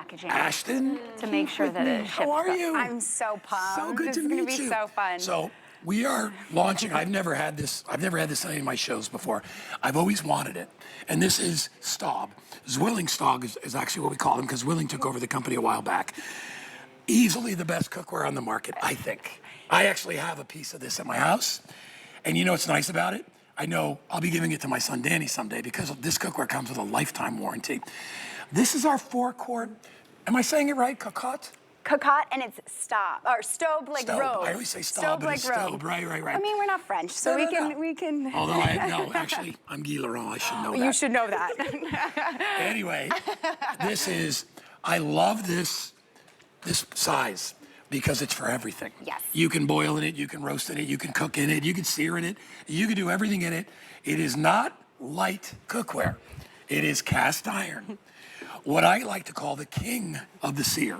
packaging. Ashton, to make sure that it ships. How are you? I'm so pumped. So good to meet you. This is gonna be so fun. So we are launching. I've never had this on any of my shows before. I've always wanted it, and this is Staub. Zwilling Staub is actually what we call them because Zwilling took over the company a while back. Easily the best cookware on the market, I think. I actually have a piece of this at my house, and you know what's nice about it? I know I'll be giving it to my son Danny someday because this cookware comes with a lifetime warranty. This is our 4-quart. Am I saying it right? Cocotte? Cocotte, and it's Staub, or Staub like Staub. robe. I always say Staub, but it's Staub. Right. I mean, we're not French, so we can. Although actually, I'm Guy Laurent. I should know that. You should know that. Anyway, I love this size because it's for everything. Yes. You can boil in it, you can roast in it, you can cook in it, you can sear in it, you can do everything in it. It is not light cookware. It is cast iron. What I like to call the king of the sear.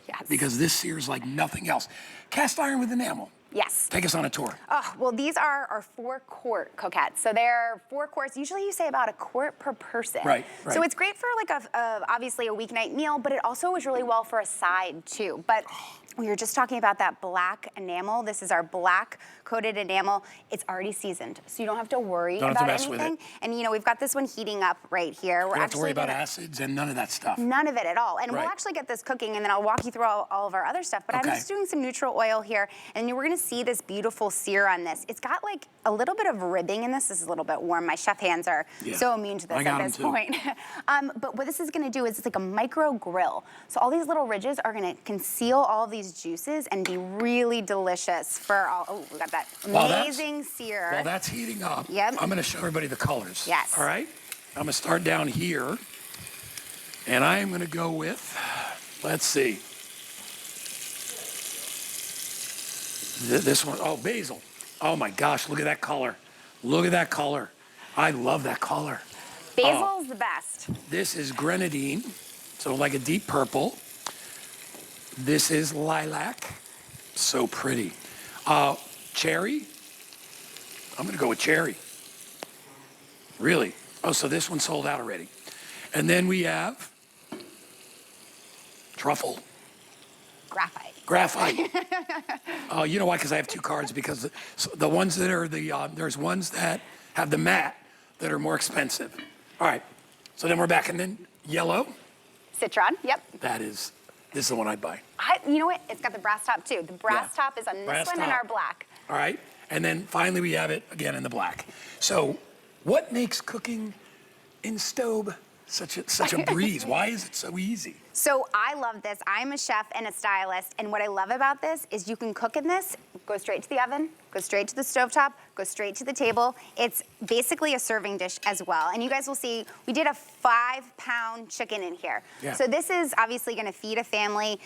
Yes. Because this sears like nothing else. Cast iron with enamel. Yes. Take us on a tour. Oh, well, these are our 4-quart coquettes. So they're 4 quarts. Usually you say about a quart per person. Right. So it's great for like obviously a weeknight meal, but it also is really well for a side too. But we were just talking about that black enamel. This is our black coated enamel. It's already seasoned, so you don't have to worry about anything. And you know, we've got this one heating up right here. You don't have to worry about acids and none of that stuff. None of it at all. And we'll actually get this cooking, and then I'll walk you through all of our other stuff. But I'm just doing some neutral oil here, and we're gonna see this beautiful sear on this. It's got like a little bit of ribbing in this. This is a little bit warm. My chef hands are so immune to this at this point. But what this is gonna do is it's like a micro grill. So all these little ridges are gonna conceal all of these juices and be really delicious for all. Oh, we got that amazing sear. While that's heating up, Yep. I'm gonna show everybody the colors. Yes. All right? I'm gonna start down here, and I am gonna go with, let's see. This one, basil. Oh my gosh, look at that color. Look at that color. I love that color. Basil's the best. This is grenadine, so like a deep purple. This is lilac, so pretty. Cherry, I'm gonna go with cherry. Really? Oh, so this one sold out already. And then we have truffle. Graphite. You know why? Because I have 2 cards. Because the ones that are there's ones that have the matte that are more expensive. All right. So then we're back, and then yellow. Citron. Yep. This is the one I'd buy. You know what? It's got the brass top too. The brass top is on this one and our black. All right. And then finally we have it again in the black. So what makes cooking in Staub such a breeze? Why is it so easy? So I love this. I'm a chef and a stylist, and what I love about this is you can cook in this, go straight to the oven, go straight to the stovetop, go straight to the table. It's basically a serving dish as well. And you guys will see, we did a 5-pound chicken in here. Yeah. So this is obviously gonna feed a family,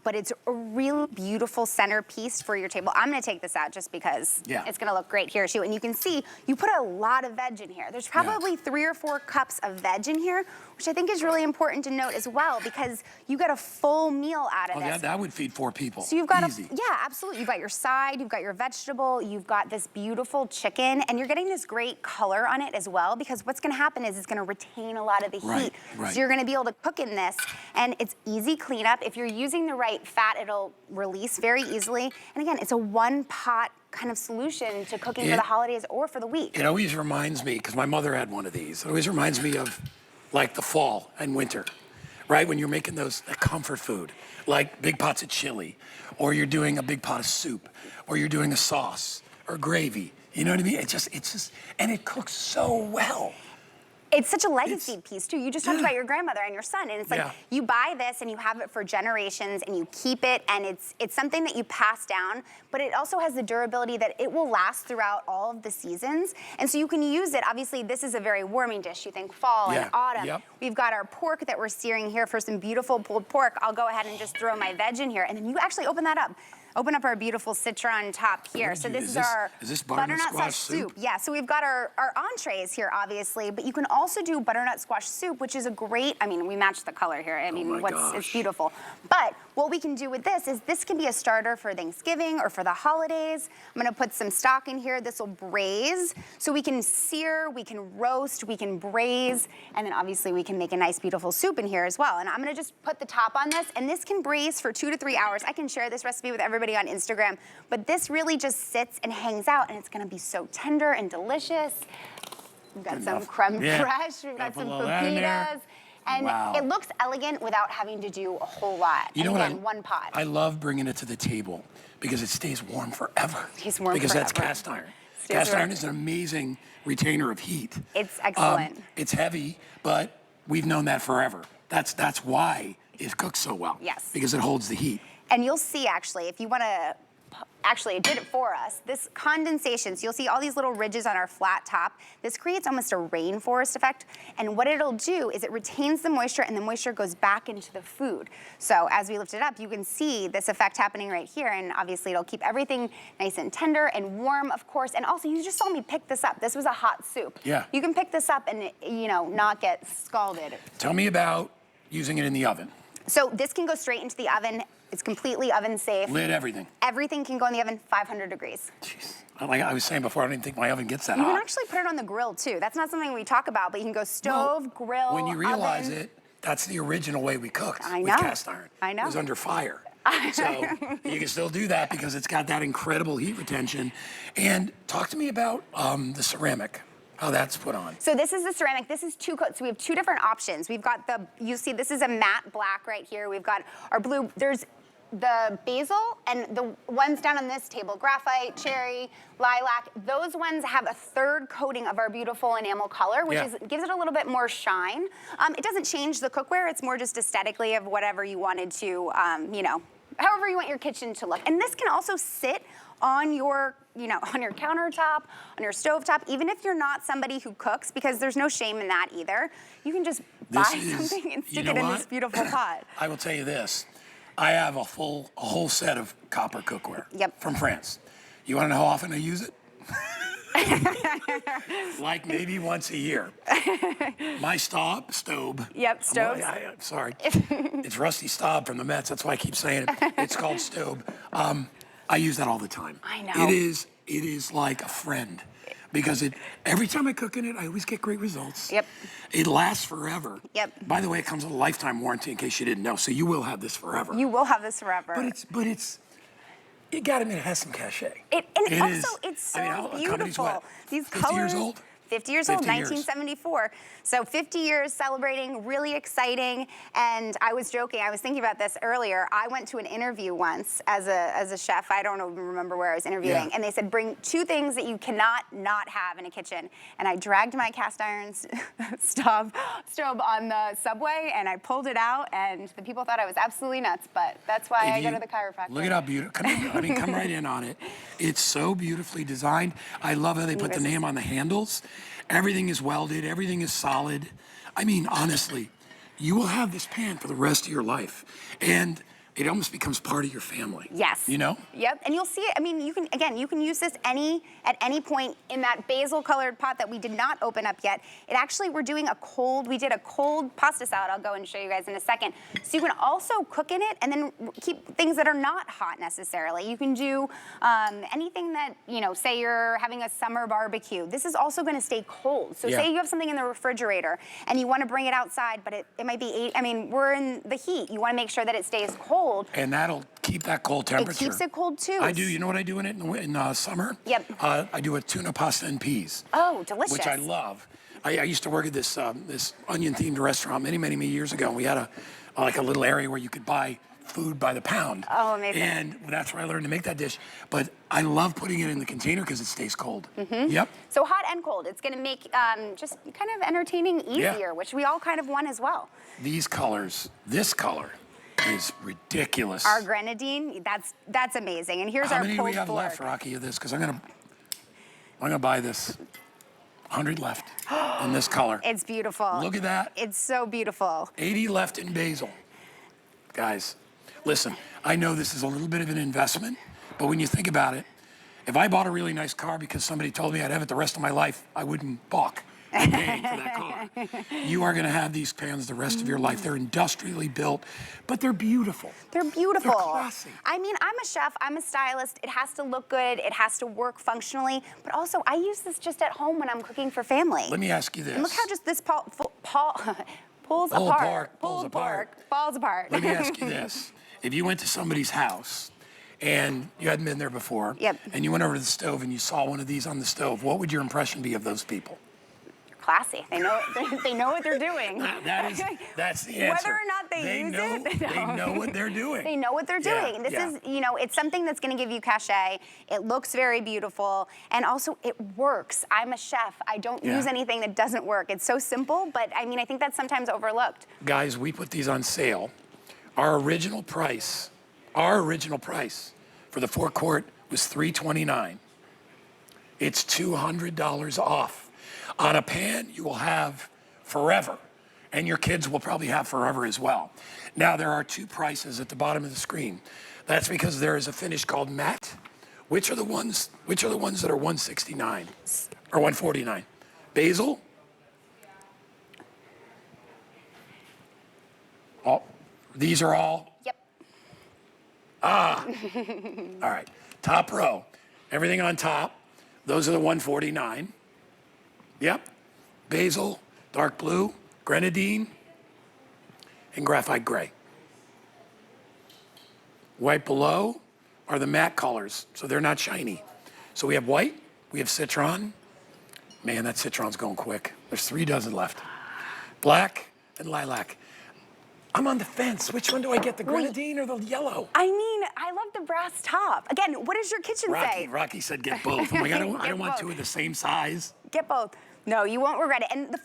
but it's a real beautiful centerpiece for your table. I'm gonna take this out just because it's gonna look great here too. And you can see, you put a lot of veg in here. There's probably 3 or 4 cups of veg in here, which I think is really important to note as well, because you get a full meal out of this. Yeah, that would feed 4 people. So you've got easy. Absolutely. You've got your side, you've got your vegetable, you've got this beautiful chicken, and you're getting this great color on it as well, because what's gonna happen is it's gonna retain a lot of the heat. Right. So you're gonna be able to cook in this, and it's easy cleanup. If you're using the right fat, it'll release very easily. And again, it's a 1-pot kind of solution to cooking for the holidays or for the week. It always reminds me, because my mother had one of these, it always reminds me of like the fall and winter, right? When you're making that comfort food, like big pots of chili, or you're doing a big pot of soup, or you're doing a sauce or gravy. You know what I mean? It's just, and it cooks so well. It's such a legacy piece too. You just talked about your grandmother and your son, and it's like you buy this and you have it for generations and you keep it, and it's something that you pass down, but it also has the durability that it will last throughout all of the seasons. And so you can use it. Obviously, this is a very warming dish. You think fall and autumn. We've got our pork that we're searing here for some beautiful pulled pork. I'll go ahead and just throw my veg in here, and then you actually open that up. open up our beautiful citron top here. So this is our butternut squash soup? Yeah, so we've got our entrees here, obviously, but you can also do butternut squash soup, which is a great, I mean, we matched the color here. I mean, it's beautiful. But what we can do with this is this can be a starter for Thanksgiving or for the holidays. I'm gonna put some stock in here. This will braise. So we can sear, we can roast, we can braise, and then obviously we can make a nice, beautiful soup in here as well. And I'm gonna just put the top on this, and this can braise for 2 to 3 hours. I can share this recipe with everybody on Instagram, but this really just sits and hangs out, and it's gonna be so tender and delicious. We've got some creme fraiche, we've got some pepitas, and it looks elegant without having to do a whole lot. You know what? what? One pot. I love bringing it to the table because it stays warm forever. Stays warm because forever. That's cast iron. Cast iron is an amazing retainer of heat. It's excellent. It's heavy, but we've known that forever. That's why it cooks so well. Yes. Because it holds the heat. And you'll see, actually, if you want to, actually, it did it for us. This condensation, so you'll see all these little ridges on our flat top. This creates almost a rainforest effect. And what it'll do is it retains the moisture, and the moisture goes back into the food. So as we lift it up, you can see this effect happening right here. And obviously, it'll keep everything nice and tender and warm, of course. And also, you just saw me pick this up. This was a hot soup. Yeah. You can pick this up and, you know, not get scalded. Tell me about using it in the oven. So this can go straight into the oven. It's completely oven safe. Lid, everything. Everything can go in the oven, 500 degrees. Jeez. Like I was saying before, I didn't think my oven gets that hot. You can actually put it on the grill too. That's not something we talk about, but you can go stove, grill, when you realize oven. it, that's the original way we cooked with cast iron. I know. It was under fire. So you can still do that because it's got that incredible heat retention. And talk to me about the ceramic. How that's put on. So this is the ceramic. This is 2 coats. So we have 2 different options. We've got you see this is a matte black right here. We've got our blue. There's the basil and the ones down on this table, graphite, cherry, lilac. Those ones have a 3rd coating of our beautiful enamel color, which gives it a little bit more shine. It doesn't change the cookware. It's more just aesthetically of whatever you wanted to, you know, however you want your kitchen to look. And this can also sit on your, you know, on your countertop, on your stovetop, even if you're not somebody who cooks, because there's no shame in that either. You can just buy something and stick it in this beautiful pot. I will tell you this. I have a whole set of copper cookware from France. You want to know how often I use it? Like maybe once a year. My stove. Yep, stoves. I'm sorry. It's Rusty Staub from the Mets. That's why I keep saying it. It's called Staub. I use that all the time. I know. It is like a friend. Because every time I cook in it, I always get great results. Yep. It lasts forever. Yep. By the way, it comes with a lifetime warranty in case you didn't know. So you will have this forever. You will have this forever. But it's you gotta admit, it has some cachet. It's so beautiful. These 50 colors. years old? 50 years old, 50 years. 1974. So 50 years celebrating, really exciting. And I was joking, I was thinking about this earlier. I went to an interview once as a chef. I don't even remember where I was interviewing. And they said, bring 2 things that you cannot not have in a kitchen. And I dragged my cast iron stove on the subway and I pulled it out and the people thought I was absolutely nuts, but that's why I go to the chiropractor. Look at how beautiful, come right in on it. It's so beautifully designed. I love how they put the name on the handles. Everything is welded, everything is solid. I mean, honestly, you will have this pan for the rest of your life. And it almost becomes part of your family. Yes. You know? Yep, and you'll see it. I mean, you can use this at any point in that basil colored pot that we did not open up yet. It actually, we did a cold pasta salad. I'll go and show you guys in a second. So you can also cook in it and then keep things that are not hot necessarily. You can do anything that, you know, say you're having a summer barbecue. This is also gonna stay cold. So say you have something in the refrigerator and you wanna bring it outside, but it might be we're in the heat. You wanna make sure that it stays cold. And that'll keep that cold temperature. It keeps it cold too. I do. You know what I do in it in summer? Yep. I do a tuna pasta and peas. Oh, delicious. Which I love. I used to work at this onion-themed restaurant many years ago. And we had a little area where you could buy food by the pound. Oh, amazing. And that's where I learned to make that dish. But I love putting it in the container because it stays cold. Mm-hmm. Yep. So hot and cold. It's going to make just kind of entertaining easier, which we all kind of want as well. These colors, this color is ridiculous. Our grenadine, that's amazing. And here's our How many do we pulled have fork. left, Rocky, of this? Because I'm gonna buy this. 100 left in this color. It's beautiful. Look at that. It's so beautiful. 80 left in basil. Guys, Listen, I know this is a little bit of an investment, but when you think about it, if I bought a really nice car because somebody told me I'd have it the rest of my life, I wouldn't balk at paying for that car. You are going to have these pans the rest of your life. They're industrially built, but they're beautiful. They're beautiful. They're classy. I mean, I'm a chef, I'm a stylist. It has to look good, it has to work functionally, but also I use this just at home when I'm cooking for family. Let me ask you this. And look how just this pulls apart. Falls apart. Let me ask you this. If you went to somebody's house and you hadn't been there before, Yep. and you went over to the stove and you saw one of these on the stove, what would your impression be of those people? Classy. They know what they're doing. That's the answer. Whether or not they use it, they know what they're doing. They know what they're doing. This is, it's something that's going to give you cachet. It looks very beautiful, and also it works. I'm a chef. I don't use anything that doesn't work. It's so simple, but I mean, I think that's sometimes overlooked. Guys, we put these on sale. Our original price for the 4-quart was $329. It's $200 off. On a pan you will have forever, and your kids will probably have forever as well. Now there are two prices at the bottom of the screen. That's because there is a finish called matte. Which are the ones that are $169 or $149? Basil? Oh, these are all? Yep. All right, top row. Everything on top, those are the $149. Yep, basil, dark blue, grenadine, and graphite gray. Right below are the matte colors, so they're not shiny. So we have white, we have citron. Man, that citron's going quick. There's 3 dozen left. Black and lilac. I'm on the fence. Which one do I get, the grenadine or the yellow? I mean, I love the brass top. Again, what does your kitchen say? Rocky said get both. I'm like, I don't want 2 of the same size. Get both. No, you won't regret it. And the